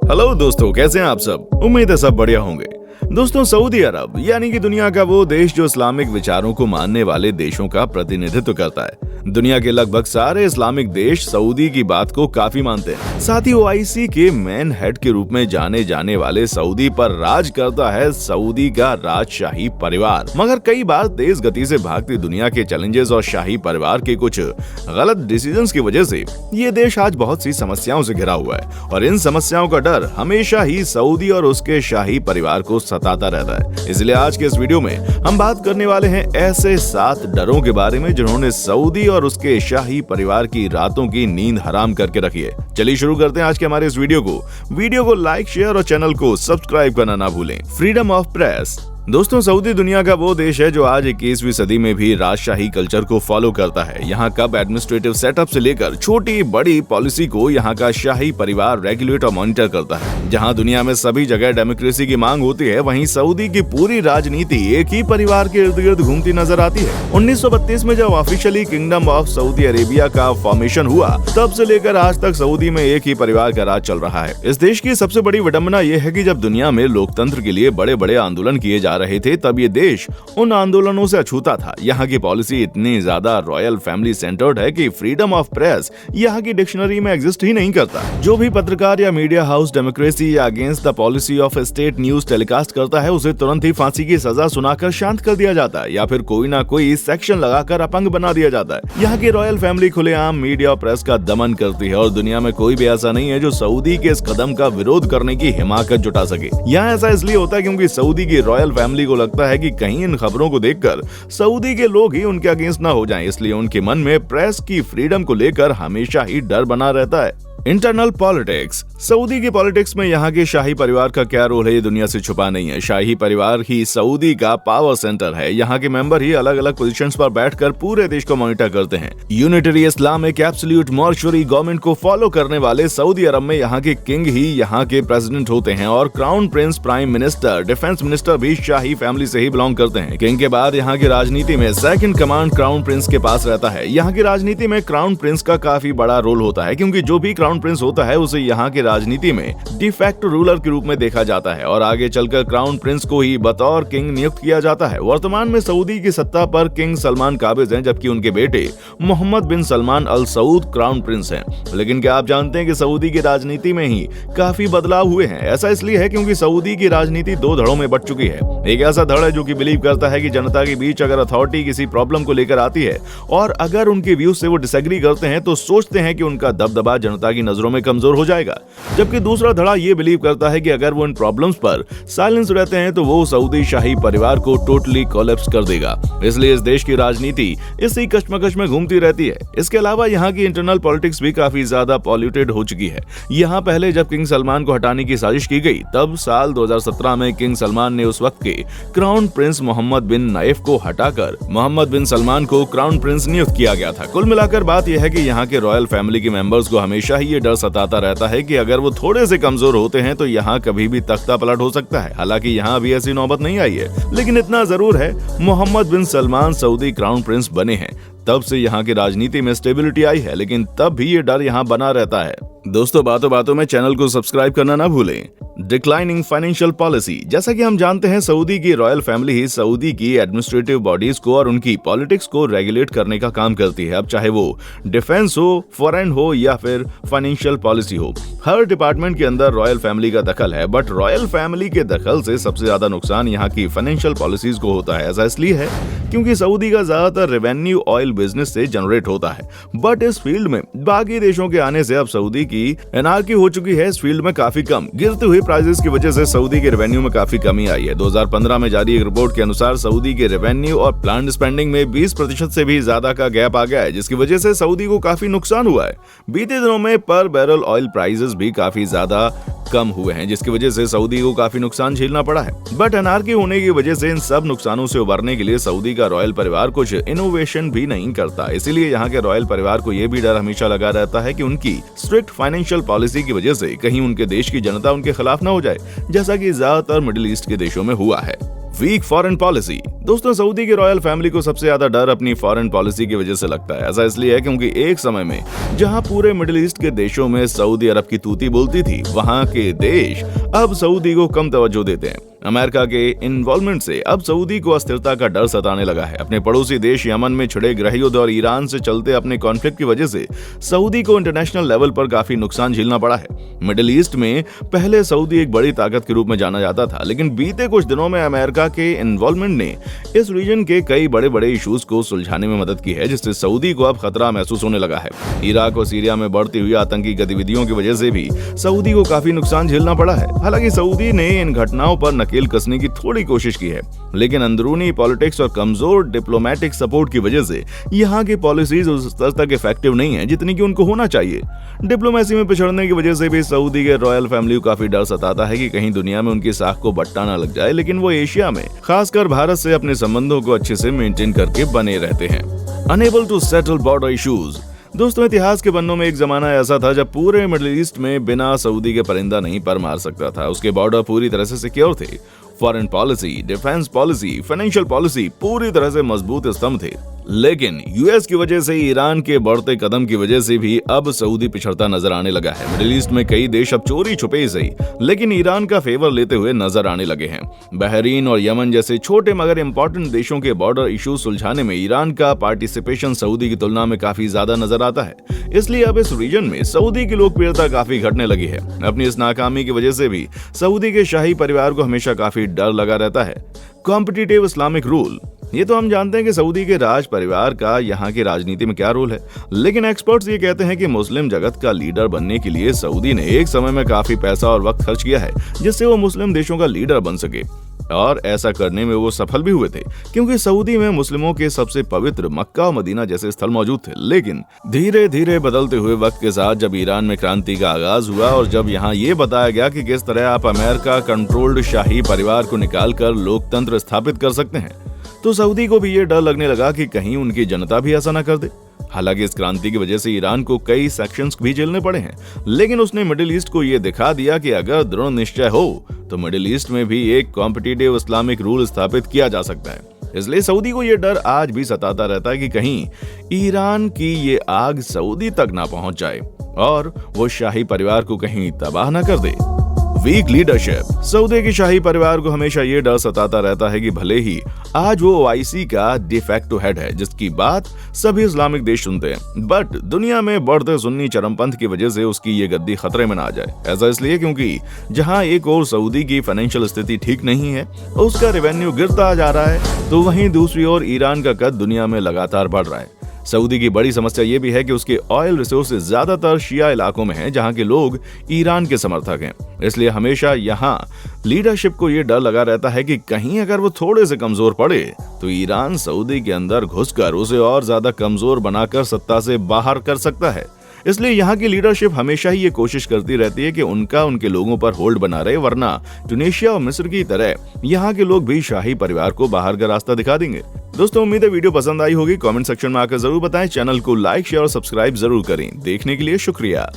Hello दोस्तों, कैसे हैं आप सब। उम्मीद है सब बढ़िया होंगे। दोस्तों, सऊदी अरब यानी कि दुनिया का वो देश जो इस्लामिक विचारों को मानने वाले देशों का प्रतिनिधित्व करता है। दुनिया के लगभग सारे इस्लामिक देश सऊदी की बात को काफी मानते हैं। साथ ही ओआईसी के मेन हेड के रूप में जाने जाने वाले सऊदी पर राज करता है सऊदी का राजशाही परिवार। मगर कई बार तेज गति से भागती दुनिया के चैलेंजेस और शाही परिवार के कुछ गलत डिसीजंस की वजह से ये देश आज बहुत सी समस्याओं से घिरा हुआ है और इन समस्याओं का डर हमेशा ही सऊदी और उसके शाही परिवार को सताता रहता है। इसलिए आज के इस वीडियो में हम बात करने वाले हैं ऐसे 7 डरों के बारे में जिन्होंने सऊदी और उसके शाही परिवार की रातों की नींद हराम करके रखी है। चलिए शुरू करते हैं आज के हमारे इस वीडियो को लाइक, शेयर और चैनल को सब्सक्राइब करना ना भूलें। Freedom of press. दोस्तों, सऊदी दुनिया का वो देश है जो आज 21वीं सदी में भी राजशाही कल्चर को फॉलो करता है। यहाँ का एडमिनिस्ट्रेटिव सेटअप से लेकर छोटी बड़ी पॉलिसी को यहाँ का शाही परिवार रेगुलेट और मॉनिटर करता है। जहाँ दुनिया में सभी जगह डेमोक्रेसी की मांग होती है, वहीं सऊदी की पूरी राजनीति एक ही परिवार के इर्द गिर्द घूमती नजर आती है। 1932 में जब officially kingdom of Saudi Arabia का फॉर्मेशन हुआ, तब से लेकर आज तक सऊदी में एक ही परिवार का राज चल रहा है। इस देश की सबसे बड़ी विडंबना यह है कि जब दुनिया में लोकतंत्र के लिए बड़े बड़े आंदोलन किए जा रहे थे, तब ये देश उन आंदोलनों से अछूता था। यहाँ की पॉलिसी इतनी ज्यादा रॉयल फैमिली सेंटर्ड है कि फ्रीडम ऑफ प्रेस यहाँ की डिक्शनरी में एग्जिस्ट ही नहीं करता। जो भी पत्रकार या मीडिया हाउस डेमोक्रेसी या against the policy of state news telecast करता है, उसे तुरंत ही फांसी की सजा सुनाकर शांत कर दिया जाता है या फिर कोई ना कोई सेक्शन लगाकर अपंग बना दिया जाता है। यहाँ की रॉयल फैमिली खुलेआम मीडिया और प्रेस का दमन करती है और दुनिया में कोई भी ऐसा नहीं है जो सऊदी के इस कदम का विरोध करने की हिमाकत जुटा सके। यहाँ ऐसा इसलिए होता है क्योंकि सऊदी की रॉयल फैमिली को लगता है कि कहीं इन खबरों को देखकर सऊदी के लोग ही उनके अगेंस्ट ना हो जाएं, इसलिए उनके मन में प्रेस की फ्रीडम को लेकर हमेशा ही डर बना रहता है। Internal politics. सऊदी की पॉलिटिक्स में यहाँ के शाही परिवार का क्या रोल है, ये दुनिया से छुपा नहीं है। शाही परिवार ही सऊदी का पावर सेंटर है। यहाँ के मेंबर ही अलग अलग पोजीशंस पर बैठकर पूरे देश को मॉनिटर करते हैं। Unitary Islamic absolute mortuary government को फॉलो करने वाले सऊदी अरब में यहाँ के किंग ही यहाँ के प्रेसिडेंट होते हैं और crown Prince, prime minister, defence minister भी शाही फैमिली से ही बिलोंग करते हैं। किंग के बाद यहाँ की राजनीति में सेकंड कमांड क्राउन प्रिंस के पास रहता है। यहाँ की राजनीति में क्राउन प्रिंस का काफी बड़ा रोल होता है क्योंकि जो भी क्राउन प्रिंस होता है उसे यहाँ के राजनीति में डिफैक्टो रूलर के रूप में देखा जाता है और आगे चलकर क्राउन प्रिंस को ही बतौर किंग नियुक्त किया जाता है। वर्तमान में सऊदी की सत्ता पर किंग सलमान काबिज हैं, जबकि उनके बेटे मोहम्मद बिन सलमान अल सऊद क्राउन प्रिंस हैं। लेकिन क्या आप जानते हैं कि सऊदी की राजनीति में ही काफी बदलाव हुए हैं। ऐसा इसलिए है क्योंकि सऊदी की राजनीति 2 धड़ों में बट चुकी है। एक ऐसा धड़ है जो कि बिलीव करता है कि जनता के बीच अगर अथॉरिटी किसी प्रॉब्लम को लेकर आती है और अगर उनके व्यूज से वो डिसएग्री करते हैं तो सोचते हैं कि उनका दबदबा जनता की नजरों में कमजोर हो जाएगा। जबकि दूसरा धड़ा ये बिलीव करता है कि अगर वो इन प्रॉब्लम्स पर साइलेंस रहते हैं तो वो सऊदी शाही परिवार को टोटली कोलैप्स कर देगा। इसलिए इस देश की राजनीति इसी कश्मकश में घूमती रहती है। इसके अलावा यहाँ की इंटरनल पॉलिटिक्स भी काफी ज्यादा पॉल्यूटेड हो चुकी है। यहाँ पहले जब किंग सलमान को हटाने की साजिश की गई, तब साल 2017 में किंग सलमान ने उस वक्त के क्राउन प्रिंस मोहम्मद बिन नाइफ को हटाकर मोहम्मद बिन सलमान को क्राउन प्रिंस नियुक्त किया गया था। कुल मिलाकर बात यह है कि यहाँ के रॉयल फैमिली के मेंबर्स को हमेशा ही ये डर सताता रहता है कि अगर वो थोड़े से कमजोर होते हैं तो यहाँ कभी भी तख्ता पलट हो सकता है। हालांकि यहाँ अभी ऐसी नौबत नहीं आई है, लेकिन इतना जरूर है, मोहम्मद बिन सलमान सऊदी क्राउन प्रिंस बने हैं तब से यहाँ की राजनीति में स्टेबिलिटी आई है, लेकिन तब भी ये डर यहाँ बना रहता है। दोस्तों, बातों बातों में चैनल को सब्सक्राइब करना ना भूलें। Declining financial policy. जैसा कि हम जानते हैं, सऊदी की रॉयल फैमिली ही सऊदी की एडमिनिस्ट्रेटिव बॉडीज को और उनकी पॉलिटिक्स को रेगुलेट करने का काम करती है। अब चाहे वो डिफेंस हो, फॉरेन हो या फिर फाइनेंशियल पॉलिसी हो, हर डिपार्टमेंट के अंदर रॉयल फैमिली का दखल है। बट रॉयल फैमिली के दखल से सबसे ज्यादा नुकसान यहाँ की फाइनेंशियल पॉलिसीज को होता है। ऐसा इसलिए है क्योंकि सऊदी का ज्यादातर रेवेन्यू ऑयल बिजनेस से जनरेट होता है। बट इस फील्ड में बाकी देशों के आने से अब सऊदी की एनार्की हो चुकी है। इस फील्ड में काफी कम गिरते हुए प्राइसेस की वजह से सऊदी के रेवेन्यू में काफी कमी आई है। 2015 में जारी एक रिपोर्ट के अनुसार सऊदी के रेवेन्यू और प्लान्ड स्पेंडिंग में 20% से भी ज्यादा का गैप आ गया है, जिसकी वजह से सऊदी को काफी नुकसान हुआ है। बीते दिनों में पर बैरल ऑयल प्राइसेस भी काफी ज्यादा कम हुए हैं, जिसकी वजह से सऊदी को काफी नुकसान झेलना पड़ा है। बट एनआरकी होने की वजह से इन सब नुकसानों से उबरने के लिए सऊदी का रॉयल परिवार कुछ इनोवेशन भी नहीं करता। इसीलिए यहाँ के रॉयल परिवार को यह भी डर हमेशा लगा रहता है कि उनकी स्ट्रिक्ट फाइनेंशियल पॉलिसी की वजह से कहीं उनके देश की जनता उनके खिलाफ न हो जाए, जैसा कि ज्यादातर मिडिल ईस्ट के देशों में हुआ है। Weak foreign policy. दोस्तों, सऊदी की रॉयल फैमिली को सबसे ज्यादा डर अपनी फॉरेन पॉलिसी की वजह से लगता है। ऐसा इसलिए है क्योंकि एक समय में जहां पूरे मिडिल ईस्ट के देशों में सऊदी अरब की तूती बोलती थी, वहां के देश अब सऊदी को कम तवज्जो देते हैं। अमेरिका के इन्वॉल्वमेंट से अब सऊदी को अस्थिरता का डर सताने लगा है। अपने पड़ोसी देश यमन में छिड़े गृह युद्ध और ईरान से चलते अपने कॉन्फ्लिक्ट की वजह से सऊदी को इंटरनेशनल लेवल पर काफी नुकसान झेलना पड़ा है। मिडिल ईस्ट में पहले सऊदी एक बड़ी ताकत के रूप में जाना जाता था, लेकिन बीते कुछ दिनों में अमेरिका के इन्वॉल्वमेंट ने इस रीजन के कई बड़े बड़े इश्यूज को सुलझाने में मदद की है, जिससे सऊदी को अब खतरा महसूस होने लगा है। इराक और सीरिया में बढ़ती हुई आतंकी गतिविधियों की वजह से भी सऊदी को काफी नुकसान झेलना पड़ा है। हालांकि सऊदी ने इन घटनाओं पर नकेल कसने की थोड़ी कोशिश की है, लेकिन अंदरूनी पॉलिटिक्स और कमजोर डिप्लोमेटिक सपोर्ट की वजह से यहाँ की पॉलिसीज उस स्तर तक इफेक्टिव नहीं है जितनी कि उनको होना चाहिए। डिप्लोमेसी में पिछड़ने की वजह से भी सऊदी के रॉयल फैमिली को काफी डर सताता है कि कहीं दुनिया में उनकी साख को बट्टा न लग जाए, लेकिन वो एशिया में खासकर भारत से अपने संबंधों को अच्छे से मेंटेन करके बने रहते हैं। Unable to settle border issues. दोस्तों, इतिहास के पन्नों में एक जमाना ऐसा था जब पूरे मिडिल ईस्ट में बिना सऊदी के परिंदा नहीं पर मार सकता था। उसके बॉर्डर पूरी तरह से सिक्योर थे। Foreign policy, defence policy, financial policy पूरी तरह से मजबूत स्तंभ थे। लेकिन यूएस की वजह से, ईरान के बढ़ते कदम की वजह से भी अब सऊदी पिछड़ता नजर आने लगा है। मिडिल ईस्ट में कई देश अब चोरी छुपे ही सही, लेकिन ईरान का फेवर लेते हुए नजर आने लगे हैं। बहरीन और यमन जैसे छोटे मगर इंपॉर्टेंट देशों के बॉर्डर इश्यूज सुलझाने में ईरान का पार्टिसिपेशन सऊदी की तुलना में काफी ज्यादा नजर आता है। इसलिए अब इस रीजन में सऊदी की लोकप्रियता काफी घटने लगी है। अपनी इस नाकामी की वजह से भी सऊदी के शाही परिवार को हमेशा काफी डर लगा रहता है। Competitive Islamic rule. ये तो हम जानते हैं कि सऊदी के राज परिवार का यहाँ की राजनीति में क्या रोल है, लेकिन एक्सपर्ट्स ये कहते हैं कि मुस्लिम जगत का लीडर बनने के लिए सऊदी ने एक समय में काफी पैसा और वक्त खर्च किया है, जिससे वो मुस्लिम देशों का लीडर बन सके। और ऐसा करने में वो सफल भी हुए थे, क्योंकि सऊदी में मुस्लिमों के सबसे पवित्र मक्का और मदीना जैसे स्थल मौजूद थे। लेकिन धीरे धीरे बदलते हुए वक्त के साथ जब ईरान में क्रांति का आगाज हुआ और जब यहाँ ये बताया गया कि किस तरह आप अमेरिका कंट्रोल्ड शाही परिवार को निकालकर लोकतंत्र स्थापित कर सकते हैं, तो सऊदी को भी ये डर लगने लगा कि कहीं उनकी जनता भी ऐसा ना कर दे। हालांकि इस क्रांति की वजह से ईरान को कई सेक्शंस भी झेलने पड़े हैं, लेकिन उसने मिडिल ईस्ट को ये दिखा दिया कि अगर दृढ़ निश्चय हो तो मिडिल ईस्ट में भी एक कॉम्पिटिटिव इस्लामिक रूल स्थापित किया जा सकता है। इसलिए सऊदी को ये डर आज भी सताता रहता है कि कहीं ईरान की ये आग सऊदी तक ना पहुंच जाए और वो शाही परिवार को कहीं तबाह ना कर दे। Week leadership. सऊदी के शाही परिवार को हमेशा ये डर सताता रहता है कि भले ही आज वो ओआईसी का डिफेक्टो हेड है, जिसकी बात सभी इस्लामिक देश सुनते हैं, बट दुनिया में बढ़ते सुन्नी चरमपंथ की वजह से उसकी ये गद्दी खतरे में ना आ जाए। ऐसा इसलिए क्योंकि जहां एक और सऊदी की फाइनेंशियल स्थिति ठीक नहीं है, उसका रेवेन्यू गिरता जा रहा है, तो वहीं दूसरी ओर ईरान का कद दुनिया में लगातार बढ़ रहा है। सऊदी की बड़ी समस्या ये भी है कि उसके ऑयल रिसोर्सेज ज्यादातर शिया इलाकों में हैं, जहां के लोग ईरान के समर्थक हैं। इसलिए हमेशा यहां लीडरशिप को ये डर लगा रहता है कि कहीं अगर वो थोड़े से कमजोर पड़े तो ईरान सऊदी के अंदर घुसकर उसे और ज्यादा कमजोर बनाकर सत्ता से बाहर कर सकता है। इसलिए यहाँ की लीडरशिप हमेशा ही ये कोशिश करती रहती है कि उनके लोगों पर होल्ड बना रहे, वरना ट्यूनीशिया और मिस्र की तरह यहाँ के लोग भी शाही परिवार को बाहर का रास्ता दिखा देंगे। दोस्तों, उम्मीद है वीडियो पसंद आई होगी। कमेंट सेक्शन में आकर जरूर बताएं। चैनल को लाइक, शेयर और सब्सक्राइब जरूर करें। देखने के लिए शुक्रिया।